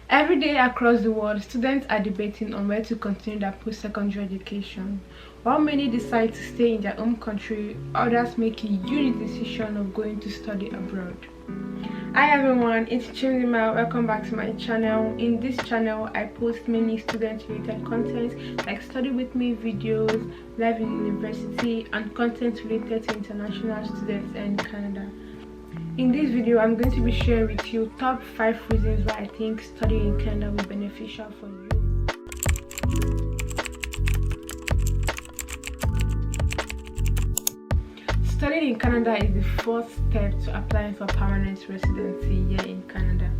Every day across the world, students are debating on where to continue their post-secondary education. While many decide to stay in their home country, others make a unique decision of going to study abroad. Hi everyone, it's Chimzima. Welcome back to my channel. In this channel, I post many student-related content like study with me videos, live in university, and content related to international students in Canada. In this video, I'm going to be sharing with you top 5 reasons why I think studying in Canada will be beneficial for you. Studying in Canada is the first step to applying for permanent residency here in Canada.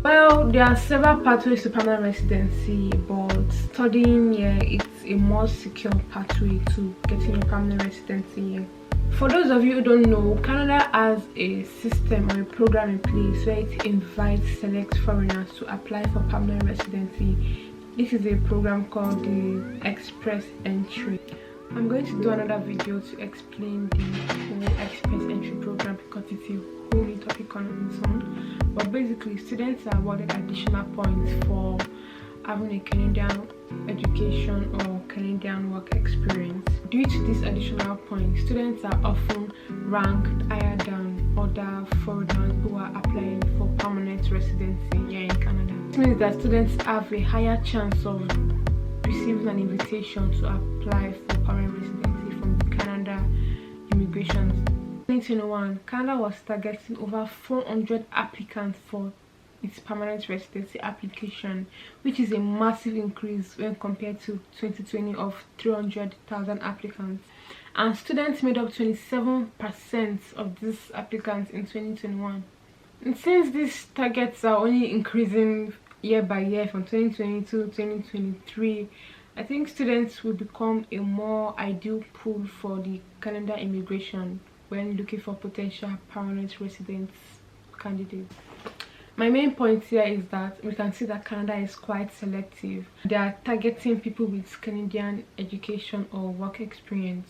Well, there are several pathways to permanent residency, but studying here is a more secure pathway to getting your permanent residency here. For those of you who don't know, Canada has a system or a program in place where it invites select foreigners to apply for permanent residency. This is a program called the Express Entry. I'm going to do another video to explain the whole Express Entry program because it's a whole new topic on its own. But basically, students are awarded additional points for having a Canadian education or Canadian work experience. Due to these additional points, students are often ranked higher than other foreigners who are applying for permanent residency here in Canada. This means that students have a higher chance of receiving an invitation to apply for permanent residency from the Canada Immigration. In 2021, Canada was targeting over 400 applicants for its permanent residency application, which is a massive increase when compared to 2020 of 300,000 applicants, and students made up 27% of these applicants in 2021. And since these targets are only increasing year by year from 2020 to 2023, I think students will become a more ideal pool for the Canada immigration when looking for potential permanent residence candidates. My main point here is that we can see that Canada is quite selective. They are targeting people with Canadian education or work experience,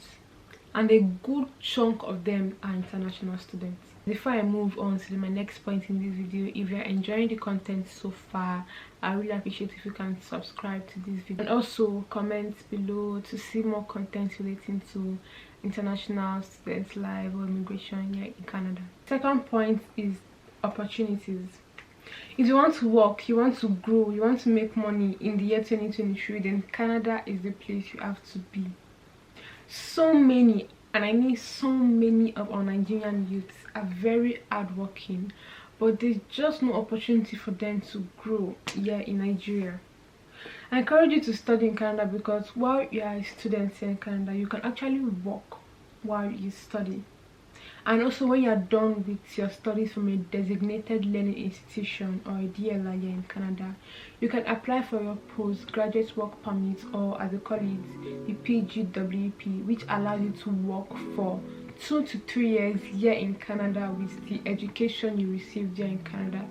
and a good chunk of them are international students. Before I move on to my next point in this video, if you're enjoying the content so far, I really appreciate if you can subscribe to this video and also comment below to see more content relating to international students life or immigration here in Canada. Second point is opportunities. If you want to work, you want to grow, you want to make money in the year 2023, then Canada is the place you have to be. So many, and I mean so many, of our Nigerian youths are very hardworking, but there's just no opportunity for them to grow here in Nigeria. I encourage you to study in Canada because while you are a student here in Canada, you can actually work while you study. And also, when you are done with your studies from a designated learning institution or a DLI here in Canada, you can apply for your postgraduate work permit, or as they call it, the PGWP, which allows you to work for 2 to 3 years here in Canada with the education you received here in Canada.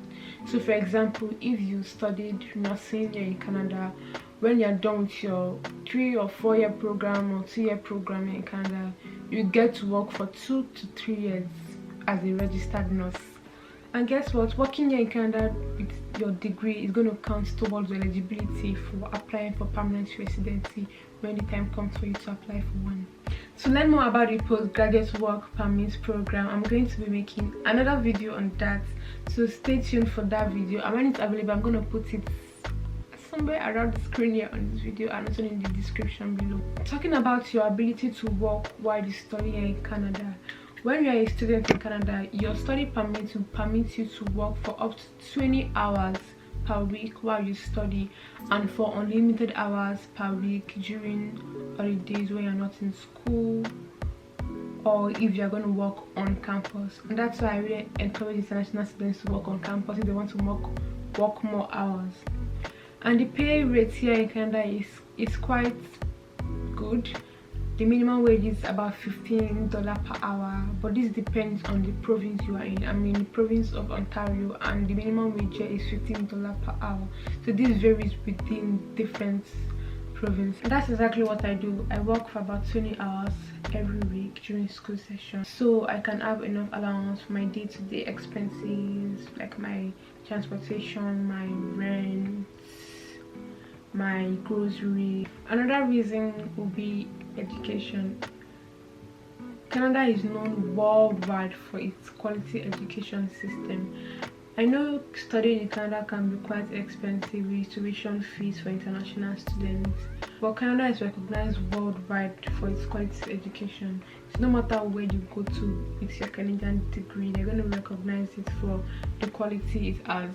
So for example, if you studied nursing here in Canada, when you're done with your 3 or 4 year program or 2 year program in Canada, you get to work for 2 to 3 years as a registered nurse. And guess what? Working here in Canada with your degree is going to count towards your eligibility for applying for permanent residency when the time comes for you to apply for one. To learn more about the postgraduate work permit program, I'm going to be making another video on that, so stay tuned for that video. And when it's available, I'm going to put it somewhere around the screen here on this video and also in the description below. Talking about your ability to work while you study here in Canada. When you are a student in Canada, your study permit will permit you to work for up to 20 hours per week while you study, and for unlimited hours per week during holidays when you're not in school or if you're going to work on campus. And that's why I really encourage international students to work on campus if they want to work more hours. And the pay rate here in Canada is quite good. The minimum wage is about $15 per hour, but this depends on the province you are in. I'm in the province of Ontario, and the minimum wage here is $15 per hour. So this varies within different provinces. And that's exactly what I do. I work for about 20 hours every week during school session, so I can have enough allowance for my day-to-day expenses like my transportation, my rent, my groceries. Another reason will be education. Canada is known worldwide for its quality education system. I know studying in Canada can be quite expensive with tuition fees for international students, but Canada is recognized worldwide for its quality education. So no matter where you go to with your Canadian degree, they're going to recognize it for the quality it has.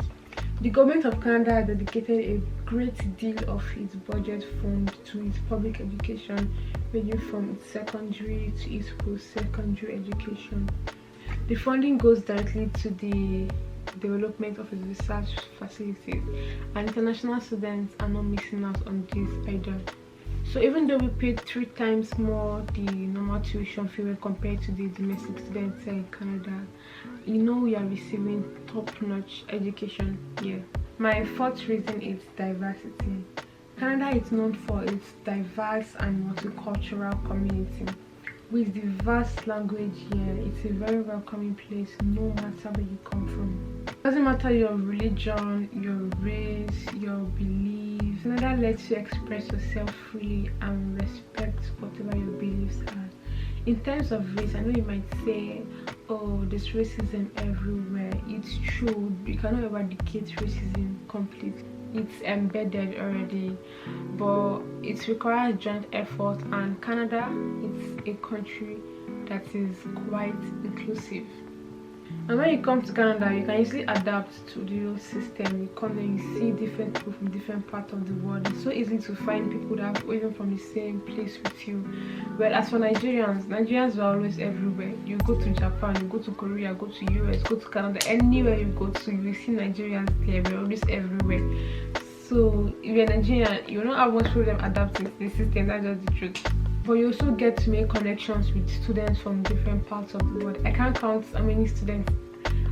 The government of Canada has dedicated a great deal of its budget fund to its public education, ranging from its secondary to its post-secondary education. The funding goes directly to the development of its research facilities, and international students are not missing out on this either. So even though we paid 3 times more the normal tuition fee when compared to the domestic students here in Canada, we are receiving top-notch education here. My fourth reason is diversity. Canada is known for its diverse and multicultural community. With the vast language here, it's a very welcoming place no matter where you come from. It doesn't matter your religion, your race, your beliefs. Canada lets you express yourself freely and respect whatever your beliefs are. In terms of race, I know you might say, oh, there's racism everywhere. It's true, you cannot eradicate racism completely. It's embedded already, but it requires joint effort, and Canada is a country that is quite inclusive. And when you come to Canada, you can easily adapt to the whole system. You come there, you see different people from different parts of the world. It's so easy to find people that are even from the same place with you. Well, as for Nigerians are always everywhere. You go to Japan, you go to Korea, go to US, go to Canada, anywhere you go to, you will see Nigerians there. We're always everywhere. So if you're Nigerian, you don't have much problem adapting to the system. That's just the truth. But you also get to make connections with students from different parts of the world. I can't count how many students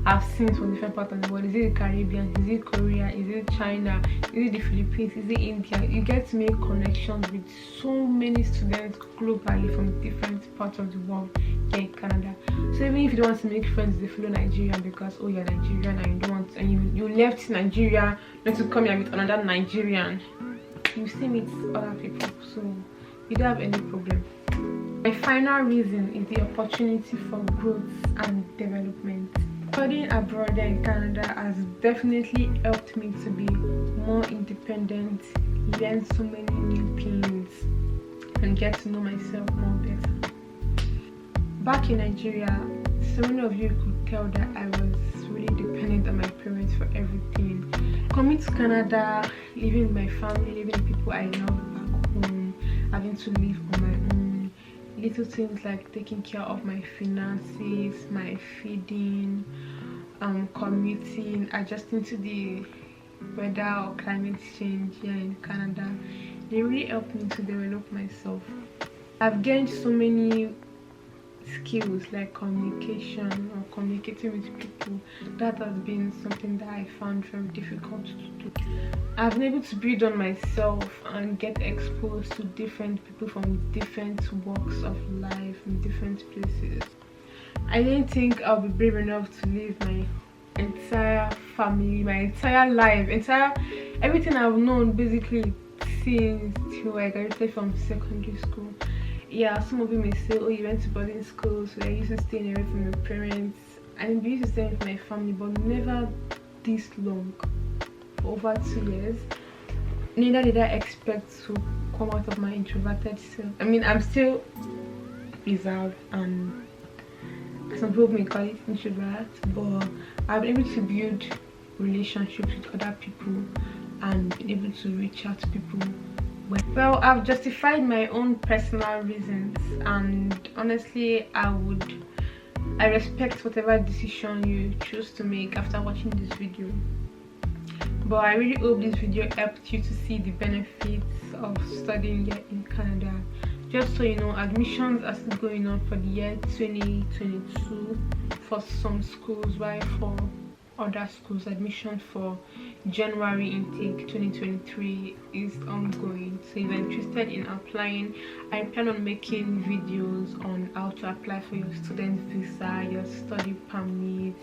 I've seen from different parts of the world. Is it the Caribbean? Is it Korea? Is it China? Is it the Philippines? Is it India? You get to make connections with so many students globally from different parts of the world here in Canada. So even if you don't want to make friends with a fellow Nigerian because, oh, you're Nigerian and you don't want, and you left Nigeria not to come here with another Nigerian, you still meet other people. So you don't have any problem. My final reason is the opportunity for growth and development. Studying abroad in Canada has definitely helped me to be more independent, learn so many new things, and get to know myself more better. Back in Nigeria, so many of you could tell that I was really dependent on my parents for everything. Coming to Canada, living with my family, living with people I love back home, having to live on my own, little things like taking care of my finances, my feeding, commuting, adjusting to the weather or climate change here in Canada, they really helped me to develop myself. I've gained so many skills like communication or communicating with people. That has been something that I found very difficult to do. I've been able to build on myself and get exposed to different people from different walks of life in different places. I didn't think I'll be brave enough to leave my entire family, my entire life, everything I've known basically since till I graduated from secondary school. Yeah, some of you may say, oh, you went to boarding school, so you're used to staying away from your parents. I'm used to staying with my family, but never this long. For over 2 years. Neither did I expect to come out of my introverted self. I mean, I'm still reserved, and some people may call it introvert, but I've been able to build relationships with other people and been able to reach out to people. Well, I've justified my own personal reasons, and honestly, I respect whatever decision you choose to make after watching this video. But I really hope this video helped you to see the benefits of studying here in Canada. Just so you know, admissions are still going on for the year 2022 for some schools, while for other schools, admission for January intake 2023 is ongoing. So if you're interested in applying, I plan on making videos on how to apply for your student visa, your study permit,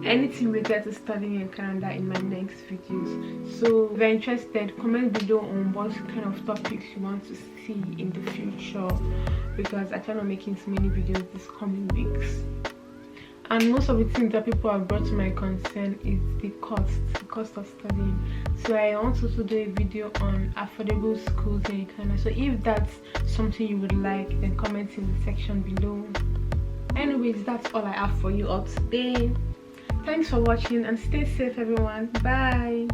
anything related to studying in Canada in my next videos. So if you're interested, comment below on what kind of topics you want to see in the future, because I plan on making so many videos this coming weeks. And most of the things that people have brought to my concern is the cost of studying. So I want to do a video on affordable schools in Canada. So if that's something you would like, then comment in the section below. Anyways, that's all I have for you all today. Thanks for watching and stay safe, everyone. Bye.